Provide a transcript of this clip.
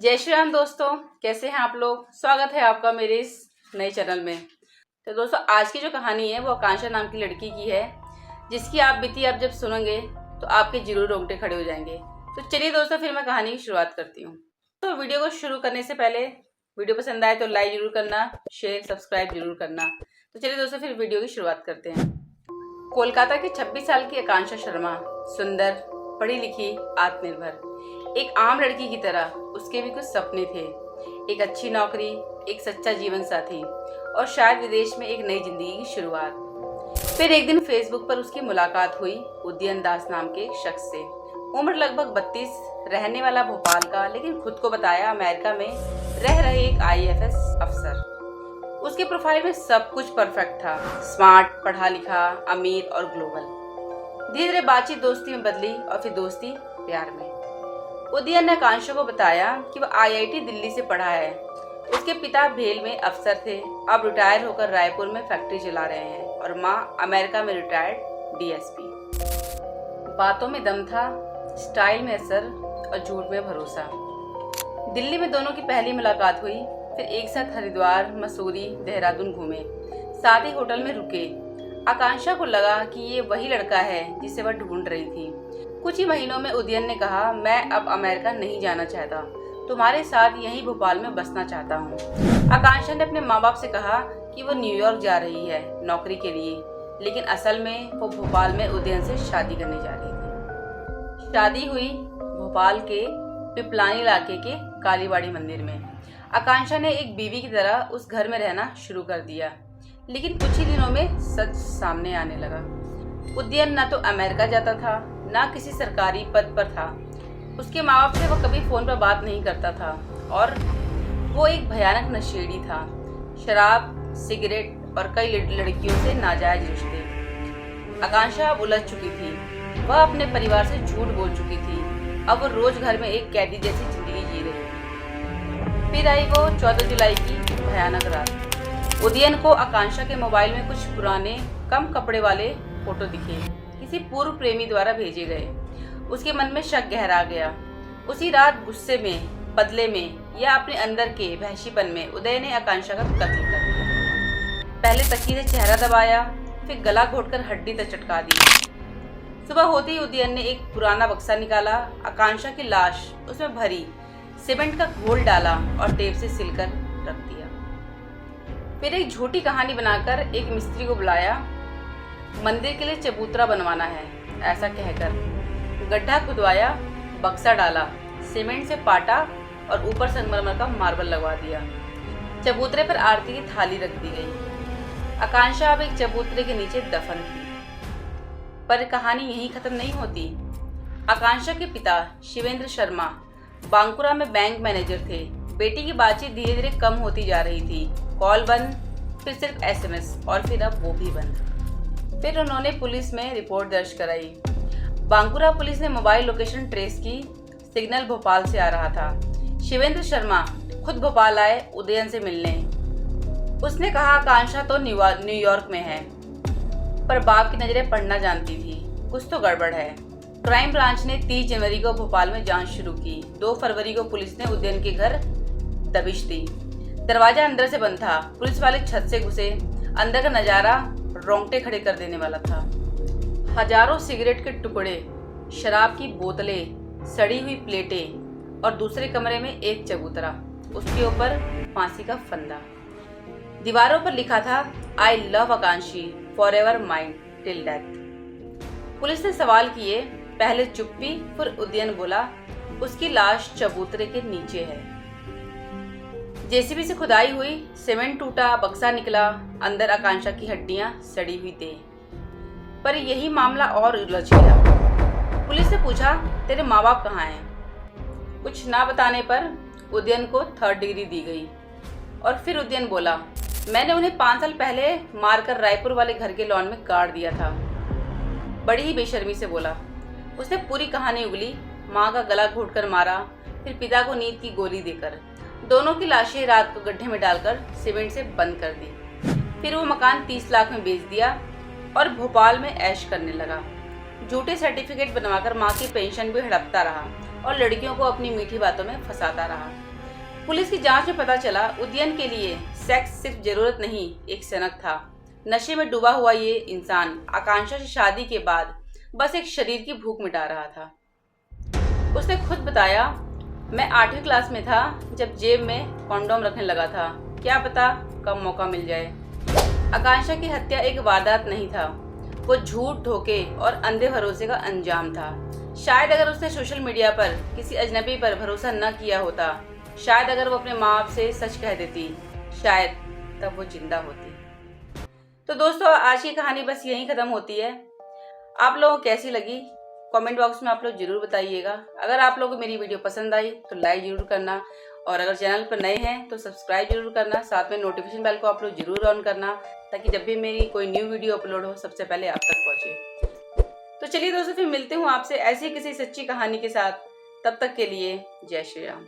जय श्री राम दोस्तों, कैसे हैं आप लोग। स्वागत है आपका मेरे इस नए चैनल में। तो दोस्तों, आज की जो कहानी है वो आकांक्षा नाम की लड़की की है, जिसकी आप बीती आप जब सुनेंगे तो आपके जरूर रोंगटे खड़े हो जाएंगे। तो चलिए दोस्तों, फिर मैं कहानी की शुरुआत करती हूँ। तो वीडियो को शुरू करने से पहले वीडियो पसंद आए तो लाइक जरूर करना, शेयर सब्सक्राइब जरूर करना। तो चलिए दोस्तों, फिर वीडियो की शुरुआत करते हैं। कोलकाता की 26 साल की आकांक्षा शर्मा सुंदर, पढ़ी लिखी, आत्मनिर्भर, एक आम लड़की की तरह उसके भी कुछ सपने थे। एक अच्छी नौकरी, एक सच्चा जीवन साथी और शायद विदेश में एक नई जिंदगी की शुरुआत। फिर एक दिन फेसबुक पर उसकी मुलाकात हुई उदयन दास नाम के एक शख्स से। उम्र लगभग 32, रहने वाला भोपाल का, लेकिन खुद को बताया अमेरिका में रह रहे एक IAS अफसर। उसके प्रोफाइल में सब कुछ परफेक्ट था, स्मार्ट, पढ़ा लिखा, अमीर और ग्लोबल। धीरे धीरे बातचीत दोस्ती में बदली और फिर दोस्ती प्यार में। उदयन ने आकांक्षा को बताया कि वह IIT दिल्ली से पढ़ा है। उसके पिता भेल में अफसर थे, अब रिटायर होकर रायपुर में फैक्ट्री चला रहे हैं, और माँ अमेरिका में रिटायर्ड DSP। बातों में दम था, स्टाइल में असर और झूठ में भरोसा। दिल्ली में दोनों की पहली मुलाकात हुई, फिर एक साथ हरिद्वार, मसूरी, देहरादून घूमे, साथ ही होटल में रुके। आकांक्षा को लगा कि ये वही लड़का है जिसे वह ढूंढ रही थी। कुछ ही महीनों में उदयन ने कहा, मैं अब अमेरिका नहीं जाना चाहता, तुम्हारे साथ यहीं भोपाल में बसना चाहता हूँ। आकांक्षा ने अपने माँ बाप से कहा कि वो न्यूयॉर्क जा रही है नौकरी के लिए, लेकिन असल में वो भोपाल में उदयन से शादी करने जा रही थी। शादी हुई भोपाल के पिपलानी इलाके के कालीबाड़ी मंदिर में। आकांक्षा ने एक बीवी की तरह उस घर में रहना शुरू कर दिया, लेकिन कुछ ही दिनों में सच सामने आने लगा। उदयन न तो अमेरिका जाता था, ना किसी सरकारी पद पर था। उसके माँ बाप से वो कभी फोन पर बात नहीं करता था, और वो एक भयानक नशेड़ी था। शराब, सिगरेट और कई लड़कियों से नाजायज रिश्ते। आकांक्षा अब उलझ चुकी थी। वह अपने परिवार से झूठ बोल चुकी थी। अब वो रोज घर में एक कैदी जैसी जिंदगी जी रही थी। फिर आई वो 14 जुलाई की भयानक रात। उदयन को आकांक्षा के मोबाइल में कुछ पुराने कम कपड़े वाले फोटो दिखे, किसी पूर्व प्रेमी द्वारा भेजे गए। उसके मन में शक गहरा गया। उसी रात गुस्से में, बदले में या अपने अंदर के वहशीपन में उदय ने आकांक्षा का कत्ल कर दिया। पहले तकिए से चेहरा दबाया, फिर गला घोटकर हड्डी तक चटका दी। सुबह होते ही उदयन ने एक पुराना बक्सा निकाला, आकांक्षा की लाश उसमें भरी, सीमेंट का घोल डाला और टेप से सिलकर रख दिया। फिर एक झूठी कहानी बनाकर एक मिस्त्री को बुलाया। मंदिर के लिए चबूतरा बनवाना है, ऐसा कहकर गड्ढा खुदवाया, बक्सा डाला, सीमेंट से पाटा और ऊपर संगमरमर का मार्बल लगवा दिया। चबूतरे पर आरती की थाली रख दी गई। आकांक्षा अब एक चबूतरे के नीचे दफन थी। पर कहानी यहीं खत्म नहीं होती। आकांक्षा के पिता शिवेंद्र शर्मा बांकुरा में बैंक मैनेजर थे। बेटी की बातचीत धीरे धीरे कम होती जा रही थी। कॉल बंद, फिर सिर्फ SMS, और फिर अब वो भी बंद। फिर उन्होंने पुलिस में रिपोर्ट दर्ज कराई। बांकुरा पुलिस ने मोबाइल लोकेशन ट्रेस की, सिग्नल भोपाल से आ रहा था। शिवेंद्र शर्मा खुद भोपाल आए उदयन से मिलने। उसने कहा, आकांक्षा तो न्यूयॉर्क में है, पर बाप की नजरें पढ़ना जानती थी, कुछ तो गड़बड़ है। क्राइम ब्रांच ने 30 जनवरी को भोपाल में जांच शुरू की। 2 फरवरी को पुलिस ने उदयन के घर दबिश दी। दरवाजा अंदर से बंद था। पुलिस वाले छत से घुसे। अंदर का नजारा रोंगटे खड़े कर देने वाला था। हजारों सिगरेट के टुकड़े, शराब की बोतलें, सड़ी हुई प्लेटें और दूसरे कमरे में एक चबूतरा, उसके ऊपर फांसी का फंदा। दीवारों पर लिखा था, I love आकांक्षी, forever mine till death। Police ने सवाल किए। पहले चुप्पी, फिर उदयन बोला, उसकी लाश चबूतरे के नीचे है। JCB से खुदाई हुई, सीमेंट टूटा, बक्सा निकला, अंदर आकांक्षा की हड्डियां, सड़ी हुई देह। पर यही मामला और उलझ गया। पुलिस ने पूछा, तेरे माँ बाप कहाँ हैं? कुछ ना बताने पर उदयन को 3rd डिग्री दी गई। और फिर उदयन बोला, मैंने उन्हें 5 साल पहले मारकर रायपुर वाले घर के लॉन में गाड़ दिया था। बड़ी ही बेशर्मी से बोला। उसने पूरी कहानी उगली। माँ का गला घोटकर मारा, फिर पिता को नींद की गोली देकर, दोनों की लाशें रात को गड्ढे में डालकर सीमेंट से बंद कर दी। फिर वो मकान 30 लाख में बेच दिया और भोपाल में ऐश करने लगा। झूठे सर्टिफिकेट बनवाकर माँ की पेंशन भी हड़पता रहा और लड़कियों को अपनी मीठी बातों में फंसाता रहा। पुलिस की जांच में पता चला उदयन के लिए सेक्स सिर्फ जरूरत नहीं, एक सनक था। नशे में डूबा हुआ ये इंसान आकांक्षा से शादी के बाद बस एक शरीर की भूख मिटा रहा था। उसने खुद बताया, मैं 8वीं क्लास में था जब जेब में कॉन्डोम रखने लगा था, क्या पता कब मौका मिल जाए। आकांक्षा की हत्या एक वारदात नहीं था, वो झूठ, धोखे और अंधे भरोसे का अंजाम था। शायद अगर उसने सोशल मीडिया पर किसी अजनबी पर भरोसा न किया होता, शायद अगर वो अपने माँ बाप से सच कह देती, शायद तब वो जिंदा होती। तो दोस्तों, आज की कहानी बस यहीं ख़त्म होती है। आप लोगों को कैसी लगी कमेंट बॉक्स में आप लोग जरूर बताइएगा। अगर आप लोगों को मेरी वीडियो पसंद आई तो लाइक जरूर करना, और अगर चैनल पर नए हैं तो सब्सक्राइब जरूर करना। साथ में नोटिफिकेशन बेल को आप लोग जरूर ऑन करना, ताकि जब भी मेरी कोई न्यू वीडियो अपलोड हो सबसे पहले आप तक पहुंचे। तो चलिए दोस्तों, फिर मिलते हूँ आपसे ऐसी किसी सच्ची कहानी के साथ। तब तक के लिए जय श्री राम।